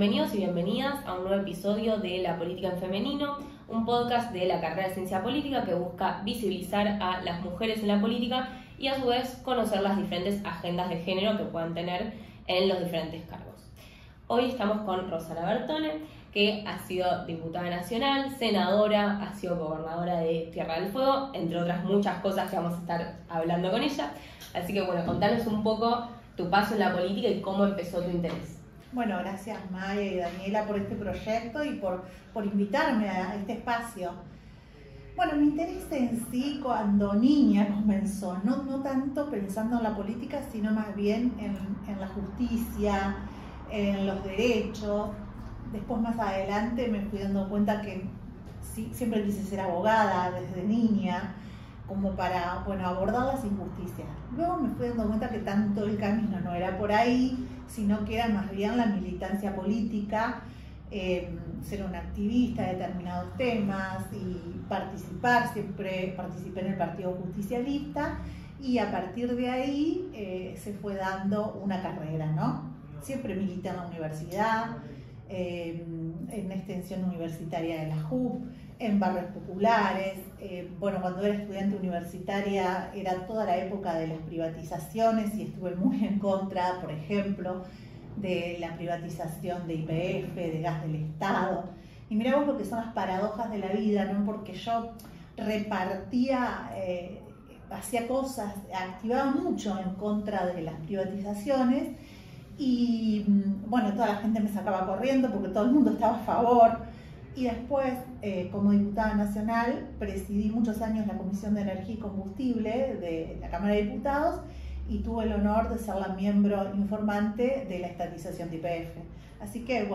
Bienvenidos y bienvenidas a un nuevo episodio de La Política en Femenino, un podcast de la carrera de Ciencia Política que busca visibilizar a las mujeres en la política y a su vez conocer las diferentes agendas de género que puedan tener en los diferentes cargos. Hoy estamos con Rosana Bertone, que ha sido diputada nacional, senadora, ha sido gobernadora de Tierra del Fuego, entre otras muchas cosas que vamos a estar hablando con ella. Así que bueno, contanos un poco tu paso en la política y cómo empezó tu interés. Bueno, gracias Maya y Daniela por este proyecto y por invitarme a este espacio. Bueno, mi interés en sí cuando niña comenzó, no tanto pensando en la política, sino más bien en la justicia, en los derechos. Después más adelante me fui dando cuenta que sí, siempre quise ser abogada desde niña, como para abordar las injusticias. Luego me fui dando cuenta que tanto el camino no era por ahí, sino que era más bien la militancia política, ser una activista de determinados temas y participar. Siempre participé en el Partido Justicialista y a partir de ahí se fue dando una carrera, ¿no? Siempre milité en la universidad, en extensión universitaria de la JUP, en barrios populares. Cuando era estudiante universitaria era toda la época de las privatizaciones y estuve muy en contra, por ejemplo, de la privatización de YPF, de gas del Estado. Y mirá vos lo que son las paradojas de la vida, ¿no? Porque yo repartía, hacía cosas, activaba mucho en contra de las privatizaciones y toda la gente me sacaba corriendo porque todo el mundo estaba a favor. Y después, como diputada nacional, presidí muchos años la Comisión de Energía y Combustible de la Cámara de Diputados y tuve el honor de ser la miembro informante de la estatización de YPF. Así que,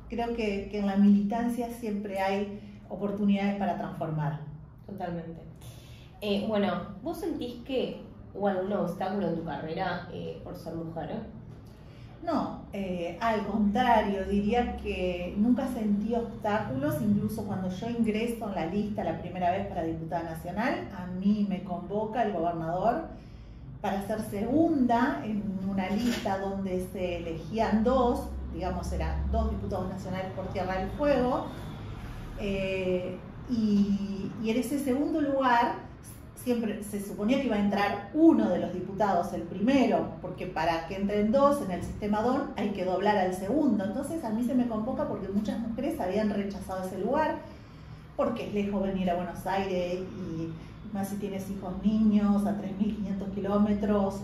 creo que en la militancia siempre hay oportunidades para transformar. Totalmente. ¿Vos sentís que hubo algún obstáculo en tu carrera por ser mujer? No, al contrario, diría que nunca sentí obstáculos. Incluso cuando yo ingreso en la lista la primera vez para diputada nacional, a mí me convoca el gobernador para ser segunda en una lista donde se elegían dos, eran dos diputados nacionales por Tierra del Fuego, y en ese segundo lugar siempre se suponía que iba a entrar uno de los diputados, el primero, porque para que entren dos en el sistema DON hay que doblar al segundo. Entonces a mí se me convoca porque muchas mujeres habían rechazado ese lugar, porque es lejos venir a Buenos Aires y más si tienes hijos niños a 3.500 kilómetros,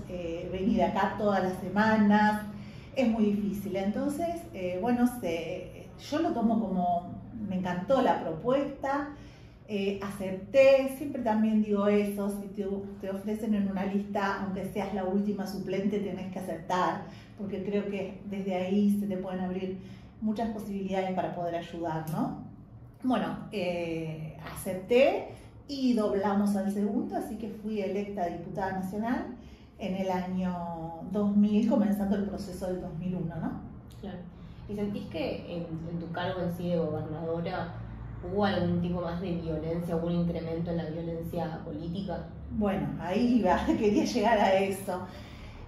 venir acá todas las semanas, es muy difícil. Entonces, yo lo tomo como, me encantó la propuesta. Acepté, siempre también digo eso, si te ofrecen en una lista, aunque seas la última suplente, tenés que aceptar, porque creo que desde ahí se te pueden abrir muchas posibilidades para poder ayudar, ¿no? Acepté y doblamos al segundo, así que fui electa diputada nacional en el año 2000, comenzando el proceso del 2001, ¿no? Claro. ¿Y sentís que en tu cargo en sí de gobernadora hubo algún tipo más de violencia, algún incremento en la violencia política? Bueno, ahí iba, quería llegar a eso.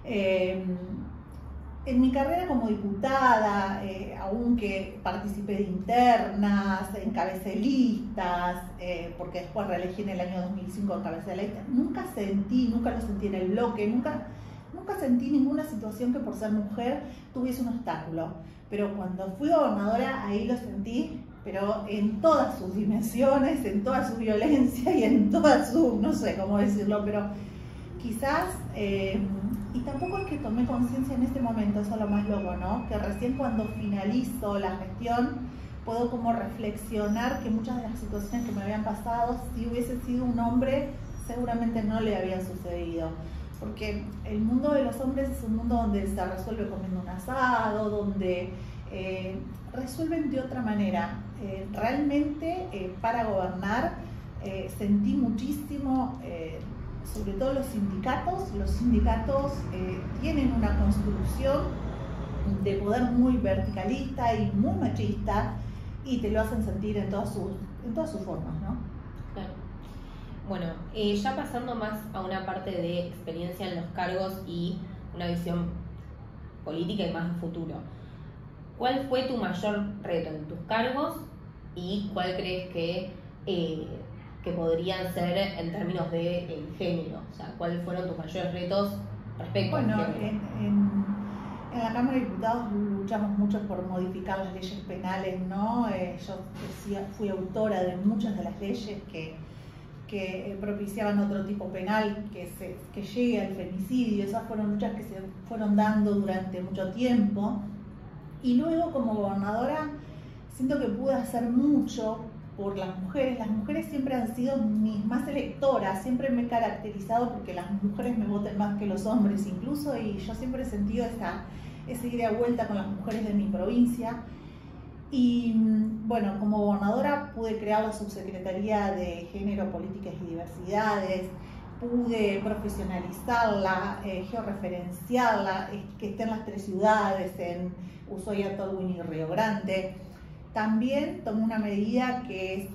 En mi carrera como diputada, aunque participé de internas, encabecé listas, porque después reelegí en el año 2005 encabecé la lista, nunca lo sentí en el bloque, nunca sentí ninguna situación que por ser mujer tuviese un obstáculo. Pero cuando fui gobernadora, ahí lo sentí, pero en todas sus dimensiones, en toda su violencia y en toda su, no sé cómo decirlo, pero quizás, y tampoco es que tomé conciencia en este momento, eso es lo más loco, ¿no? Que recién cuando finalizo la gestión puedo como reflexionar que muchas de las situaciones que me habían pasado, si hubiese sido un hombre, seguramente no le habían sucedido. Porque el mundo de los hombres es un mundo donde se resuelve comiendo un asado, donde resuelven de otra manera. Realmente para gobernar sentí muchísimo, sobre todo los sindicatos tienen una construcción de poder muy verticalista y muy machista y te lo hacen sentir en todas sus formas, ¿no? Claro. Ya pasando más a una parte de experiencia en los cargos y una visión política y más futuro. ¿cuál fue tu mayor reto en tus cargos y cuál crees que podrían ser en términos de género? O sea, ¿cuáles fueron tus mayores retos respecto al género? En la Cámara de Diputados luchamos mucho por modificar las leyes penales, ¿no? Yo fui autora de muchas de las leyes que propiciaban otro tipo penal, que llegue al femicidio. Esas fueron luchas que se fueron dando durante mucho tiempo. Y luego, como gobernadora, siento que pude hacer mucho por las mujeres. Las mujeres siempre han sido mis más electoras, siempre me he caracterizado porque las mujeres me voten más que los hombres incluso, y yo siempre he sentido esa ida y vuelta con las mujeres de mi provincia. Y bueno, como gobernadora pude crear la Subsecretaría de Género, Políticas y Diversidades, pude profesionalizarla, georreferenciarla, que esté en las 3 ciudades, en Ushuaia, Tolwyn y Río Grande. También tomé una medida que es,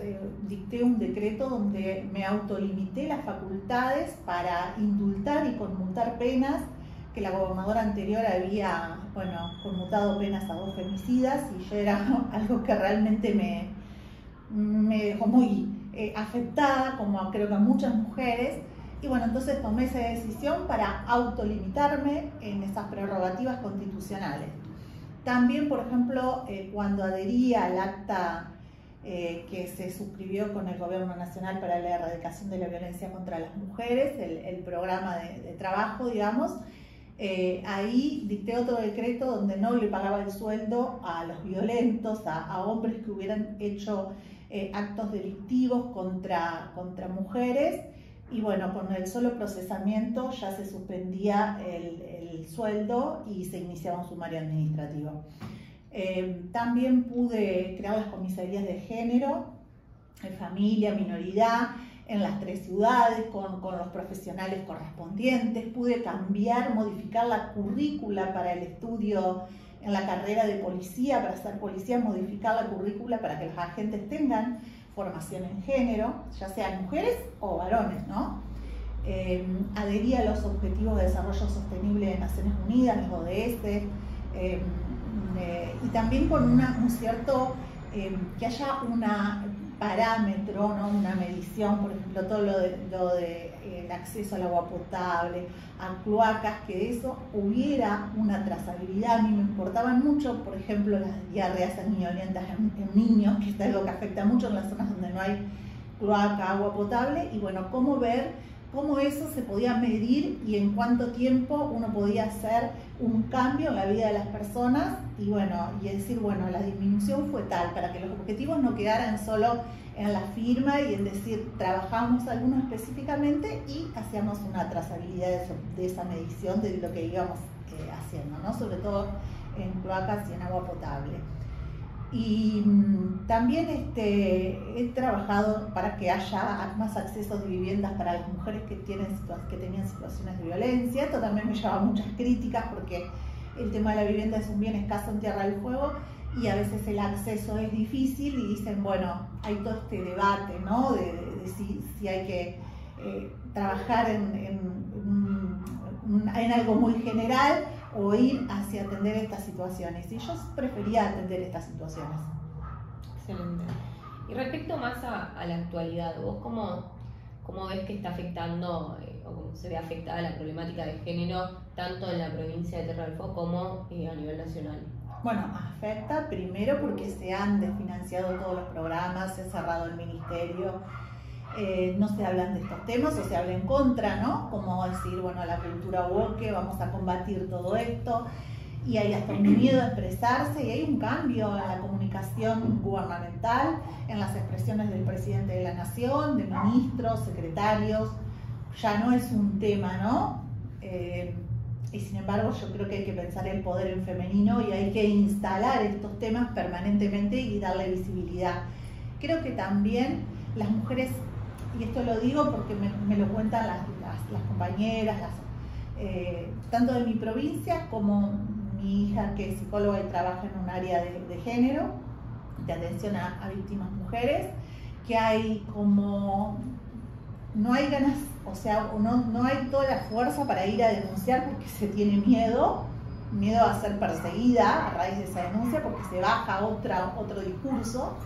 dicté un decreto donde me autolimité las facultades para indultar y conmutar penas, que la gobernadora anterior había, conmutado penas a 2 femicidas, y yo era algo que realmente me dejó muy afectada, como creo que a muchas mujeres. Y bueno, entonces tomé esa decisión para autolimitarme en esas prerrogativas constitucionales. También, por ejemplo, cuando adherí al acta que se suscribió con el Gobierno Nacional para la erradicación de la violencia contra las mujeres, el programa de trabajo, digamos, ahí dicté otro decreto donde no le pagaba el sueldo a los violentos, a hombres que hubieran hecho actos delictivos contra mujeres. Y bueno, con el solo procesamiento ya se suspendía el sueldo y se iniciaba un sumario administrativo. También pude crear las comisarías de género, familia, minoridad, en las 3 ciudades, con los profesionales correspondientes. Pude cambiar, modificar la currícula para el estudio en la carrera de policía, para ser policía, modificar la currícula para que los agentes tengan formación en género, ya sean mujeres o varones, ¿no? Adherí a los Objetivos de Desarrollo Sostenible de Naciones Unidas, los ODS, y también con un cierto, que haya un parámetro, ¿no? Una medición, por ejemplo, todo lo de el acceso al agua potable, a cloacas, que de eso hubiera una trazabilidad. A mí me importaban mucho, por ejemplo, las diarreas sanguinolentas en niños, que es algo que afecta mucho en las zonas donde no hay cloaca, agua potable, y bueno, cómo ver cómo eso se podía medir y en cuánto tiempo uno podía hacer un cambio en la vida de las personas, y bueno, y decir, bueno, la disminución fue tal, para que los objetivos no quedaran solo en la firma y en decir, trabajamos algunos específicamente y hacíamos una trazabilidad de esa medición de lo que íbamos haciendo, ¿no? Sobre todo en cloacas y en agua potable. Y también he trabajado para que haya más accesos de viviendas para las mujeres que tenían situaciones de violencia. Esto también me lleva a muchas críticas porque el tema de la vivienda es un bien escaso en Tierra del Fuego y a veces el acceso es difícil, y dicen, bueno, hay todo este debate, ¿no? de si hay que trabajar en algo muy general o ir hacia atender estas situaciones. Y yo prefería atender estas situaciones. Excelente. Y respecto más a la actualidad, ¿vos cómo ves que está afectando o cómo se ve afectada la problemática de género tanto en la provincia de Tierra del Fuego como a nivel nacional? Bueno, afecta primero porque se han desfinanciado todos los programas, se ha cerrado el ministerio. No se hablan de estos temas o se habla en contra, ¿no? Como decir, bueno, la cultura woke, vamos a combatir todo esto, y hay hasta un miedo a expresarse, y hay un cambio en la comunicación gubernamental, en las expresiones del presidente de la nación, de ministros, secretarios. Ya no es un tema, ¿no? Y sin embargo yo creo que hay que pensar el poder en femenino y hay que instalar estos temas permanentemente y darle visibilidad. Creo que también las mujeres, y esto lo digo porque me lo cuentan las compañeras, tanto de mi provincia como mi hija, que es psicóloga y trabaja en un área de género, de atención a víctimas mujeres, que hay como, no hay ganas, o sea, no hay toda la fuerza para ir a denunciar porque se tiene miedo, miedo a ser perseguida a raíz de esa denuncia porque se baja otro discurso.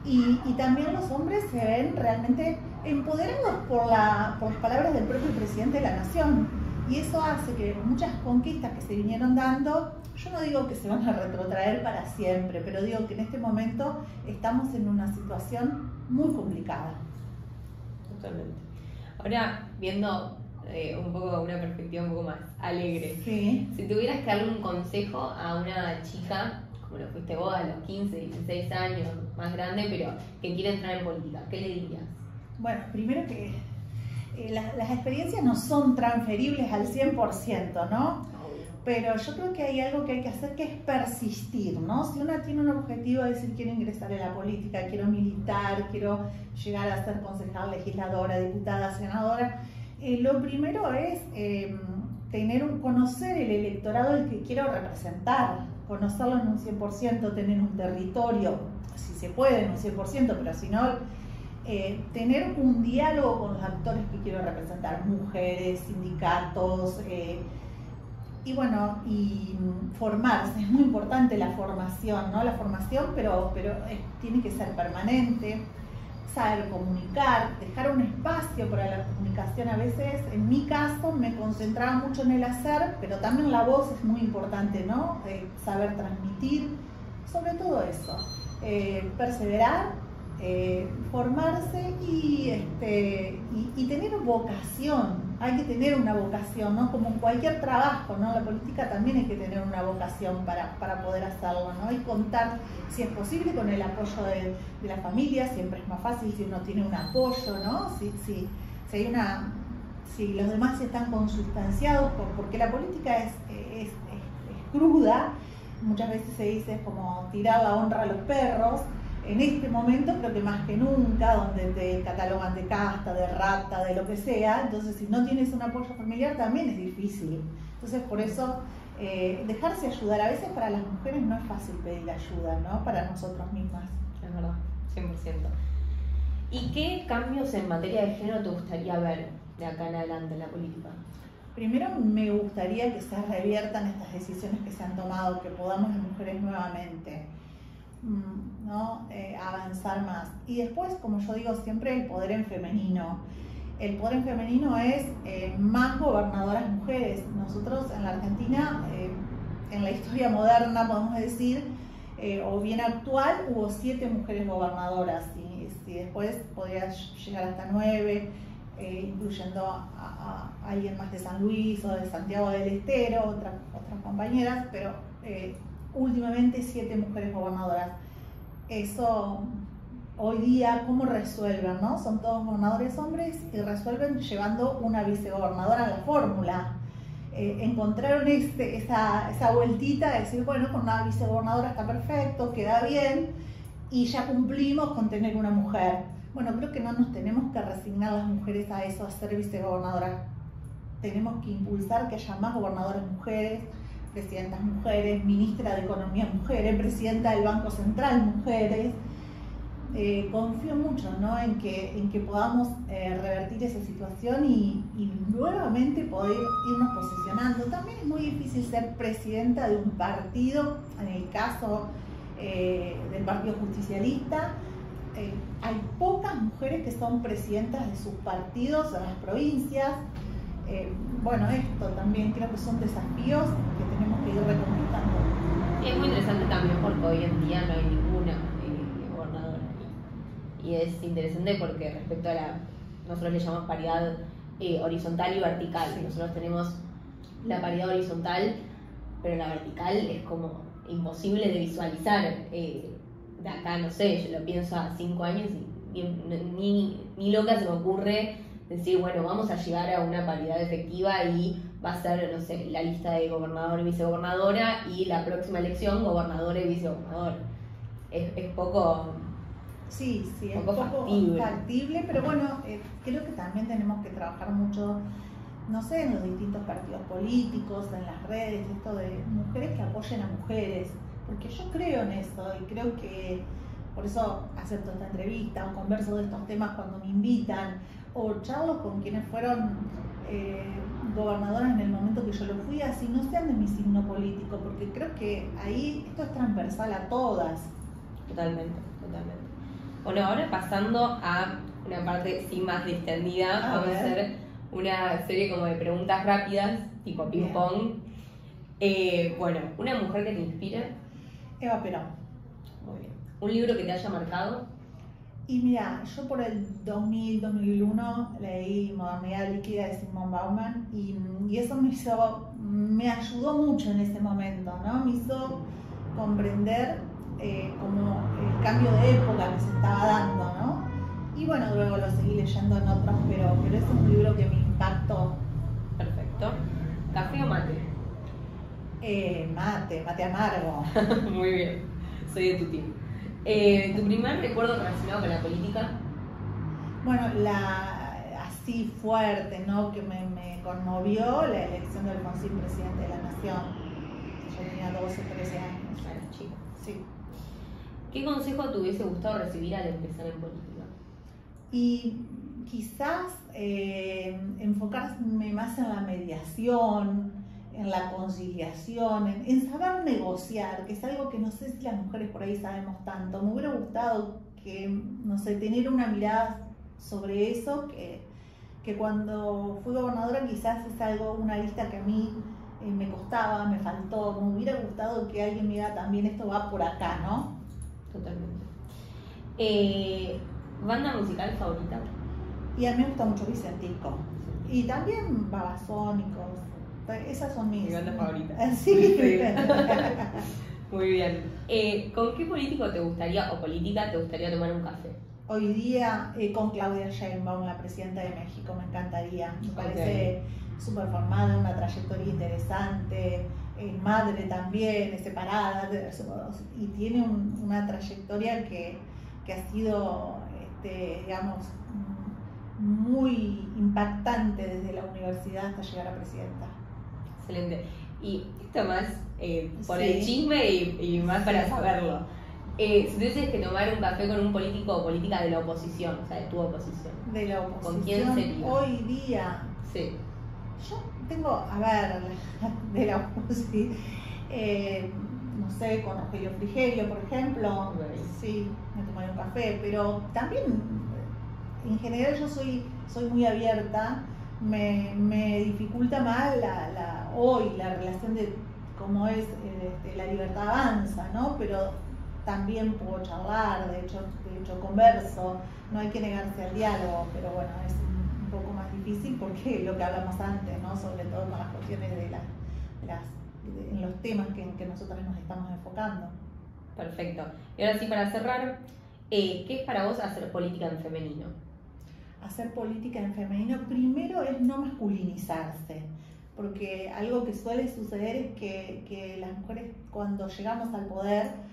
Y también los hombres se ven realmente empoderados por las palabras del propio presidente de la Nación. Y eso hace que muchas conquistas que se vinieron dando, yo no digo que se van a retrotraer para siempre, pero digo que en este momento estamos en una situación muy complicada. Totalmente. Ahora, viendo un poco una perspectiva un poco más alegre, sí. Si tuvieras que darle un consejo a una chica, como lo fuiste vos, a los 15, 16 años, más grande, pero que quiere entrar en política, ¿qué le dirías? Bueno, primero que las experiencias no son transferibles al 100%, ¿no? Pero yo creo que hay algo que hay que hacer, que es persistir, ¿no? Si una tiene un objetivo de decir quiero ingresar en la política, quiero militar, quiero llegar a ser concejal, legisladora, diputada, senadora, lo primero es conocer el electorado al que quiero representar, conocerlo en un 100%, tener un territorio, si se puede en un 100%, pero si no, tener un diálogo con los actores que quiero representar, mujeres, sindicatos, y bueno, y formarse. Es muy importante la formación, ¿no? La formación, pero tiene que ser permanente, saber comunicar, dejar un espacio para la comunicación. A veces, en mi caso, me concentraba mucho en el hacer, pero también la voz es muy importante, ¿no? Saber transmitir, sobre todo eso. Perseverar, formarse y tener vocación. Hay que tener una vocación, ¿no? Como en cualquier trabajo, ¿no? La política también hay que tener una vocación para poder hacerlo, ¿no? Y contar, si es posible, con el apoyo de la familia. Siempre es más fácil si uno tiene un apoyo, ¿no? Si los demás están consustanciados, porque la política es cruda. Muchas veces se dice, es como tirar la honra a los perros. En este momento creo que más que nunca, donde te catalogan de casta, de rata, de lo que sea, entonces si no tienes un apoyo familiar también es difícil. Entonces por eso dejarse ayudar, a veces para las mujeres no es fácil pedir ayuda, ¿no? Para nosotras mismas. Es verdad, 100%. ¿Y qué cambios en materia de género te gustaría ver de acá en adelante en la política? Primero me gustaría que se reviertan estas decisiones que se han tomado, que podamos las mujeres nuevamente, ¿no? Avanzar más. Y después, como yo digo siempre, el poder en femenino. El poder en femenino es más gobernadoras mujeres. Nosotros en la Argentina, en la historia moderna, podemos decir, o bien actual, hubo 7 mujeres gobernadoras, y después podría llegar hasta 9, incluyendo a alguien más de San Luis o de Santiago del Estero, otras compañeras, pero últimamente 7 mujeres gobernadoras. Eso hoy día, ¿cómo resuelven, no? Son todos gobernadores hombres y resuelven llevando una vicegobernadora a la fórmula. Encontraron esa vueltita de decir, bueno, con una vicegobernadora está perfecto, queda bien, y ya cumplimos con tener una mujer. Bueno, creo que no nos tenemos que resignar las mujeres a eso, a ser vicegobernadoras. Tenemos que impulsar que haya más gobernadoras mujeres, presidentas mujeres, ministra de Economía mujeres, presidenta del Banco Central mujeres. Confío mucho, ¿no? en que podamos revertir esa situación y nuevamente poder irnos posicionando. También es muy difícil ser presidenta de un partido, en el caso del Partido Justicialista. Hay pocas mujeres que son presidentas de sus partidos en las provincias. Bueno, esto también creo que son desafíos que tenemos que ir reconquistando. Y es muy interesante también porque hoy en día no hay ninguna gobernadora. Y es interesante porque respecto a nosotros le llamamos paridad horizontal y vertical. Nosotros tenemos la paridad horizontal, pero la vertical es como imposible de visualizar. De acá, no sé, yo lo pienso a 5 años y ni loca se me ocurre decir, bueno, vamos a llegar a una paridad efectiva y va a ser, no sé, la lista de gobernador y vicegobernadora y la próxima elección gobernador y vicegobernador. Es poco... Sí, es poco factible, pero bueno, creo que también tenemos que trabajar mucho, no sé, en los distintos partidos políticos, en las redes, esto de mujeres que apoyen a mujeres, porque yo creo en eso y creo que por eso acepto esta entrevista o converso de estos temas cuando me invitan o charlo con quienes fueron gobernadoras en el momento que yo lo fui, así no sean de mi signo político, porque creo que ahí esto es transversal a todas. Totalmente, totalmente. Bueno, ahora pasando a una parte sí más distendida, vamos a hacer una serie como de preguntas rápidas, tipo ping pong. Bueno, una mujer que te inspire. Eva Perón. Muy bien. Un libro que te haya marcado. Y mira, yo por el 2000-2001 leí Modernidad Líquida de Zygmunt Bauman y eso me ayudó mucho en ese momento, ¿no? Me hizo comprender como el cambio de época que se estaba dando, ¿no? Y bueno, luego lo seguí leyendo en otros, pero ese es un libro que me impactó. Perfecto. ¿Café o mate? Mate amargo. Muy bien, soy de tu team. ¿Tu primer recuerdo relacionado con la política? Bueno, así fuerte, ¿no? Que me conmovió la elección de Alfonsín presidente de la Nación. Yo tenía 12 o 13 años. Era chico. Sí. ¿Qué consejo te hubiese gustado recibir al empezar en política? Y quizás enfocarme más en la mediación, en la conciliación, en saber negociar, que es algo que no sé si las mujeres por ahí sabemos tanto. Me hubiera gustado que, no sé, tener una mirada sobre eso, que cuando fui gobernadora quizás es algo, una lista que a mí me costaba, me faltó. Me hubiera gustado que alguien me diga también esto va por acá, ¿no? Totalmente. ¿Banda musical favorita? Y a mí me gusta mucho Vicentico. Y también Babasónicos. Esas son mis bandas favoritas. Sí. Muy bien. ¿Con qué político te gustaría o política te gustaría tomar un café? Hoy día con Claudia Sheinbaum, la presidenta de México, me encantaría. Me parece súper formada, una trayectoria interesante, madre también, es separada, y tiene una trayectoria que ha sido, digamos, muy impactante desde la universidad hasta llegar a presidenta. Excelente. Y esto más por el chisme y más para saberlo. Si tuvieses que tomar un café con un político o política de la oposición, o sea, de tu oposición. De la oposición. ¿Con quién sería? Hoy día. Sí. Yo tengo, a ver, de la oposición, no sé, con Rogelio Frigerio, por ejemplo. Sí, me tomaría un café, pero también, en general, yo soy muy abierta. Me dificulta más hoy la relación de cómo es la libertad avanza, ¿no? Pero también puedo charlar, de hecho converso, no hay que negarse al diálogo, pero bueno, es un poco más difícil porque lo que hablamos antes, ¿no? Sobre todo con las cuestiones en los temas que nosotros nos estamos enfocando. Perfecto. Y ahora sí, para cerrar, ¿qué es para vos hacer política en femenino? Hacer política en femenino, primero es no masculinizarse, porque algo que suele suceder es que las mujeres cuando llegamos al poder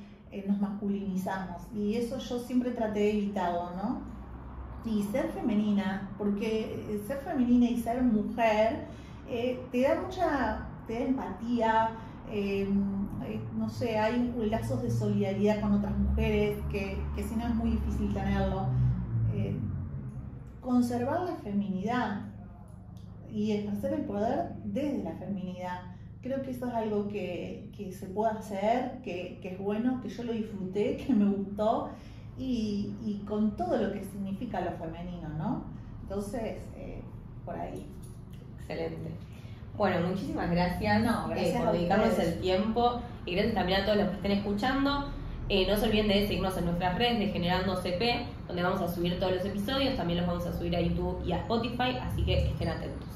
nos masculinizamos, y eso yo siempre traté de evitarlo, ¿no? Y ser femenina, porque ser femenina y ser mujer te da empatía, no sé, hay lazos de solidaridad con otras mujeres que si no es muy difícil tenerlo. Conservar la feminidad y ejercer el poder desde la feminidad. Creo que eso es algo que se puede hacer, que es bueno, que yo lo disfruté, que me gustó y con todo lo que significa lo femenino, ¿no? Entonces, por ahí. Excelente. Bueno, muchísimas gracias, gracias por dedicarnos el tiempo y gracias también a todos los que estén escuchando. No se olviden de seguirnos en nuestras redes de Generando CP, donde vamos a subir todos los episodios, también los vamos a subir a YouTube y a Spotify, así que estén atentos.